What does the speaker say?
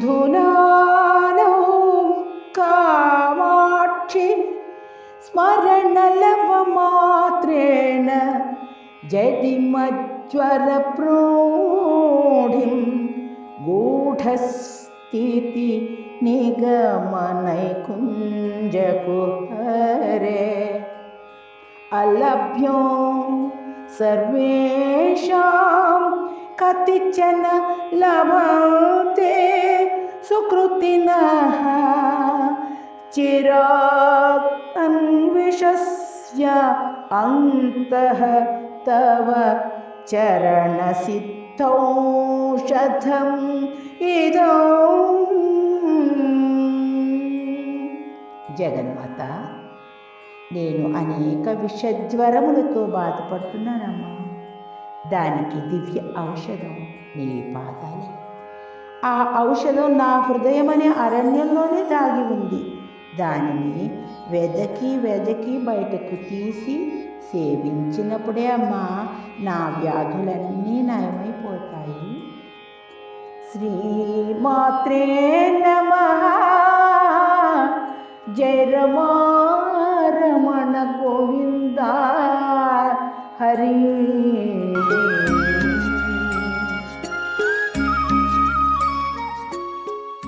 ధునానౌ కామాక్షి స్మరణలవమాత్రేణ జడిమజ్వరప్రోఢిం గూఢస్థితి నిగమనైకుంజకుహరే అలభ్యో సర్వేషాం కతిచన లభతే సుకృతినః చిరాగ్ అన్విషస్య అంతః తవ చరణసిద్ధౌషధం ఇదం. జగన్మాత, నేను అనేక విషజ్వరములతో బాధపడుతున్నానమ్మా. దానికి దివ్య ఔషధం నీ పాదాలే. ఆ ఔషధం నా హృదయం అనే అరణ్యంలోనే దాగి ఉంది. దానిని వెదకి వెదకి బయటకు తీసి సేవించినప్పుడే అమ్మా నా వ్యాధులన్నీ నయమైపోతాయి. శ్రీమాత్రే నమః. జయ రమా రమణ గోవింద హరి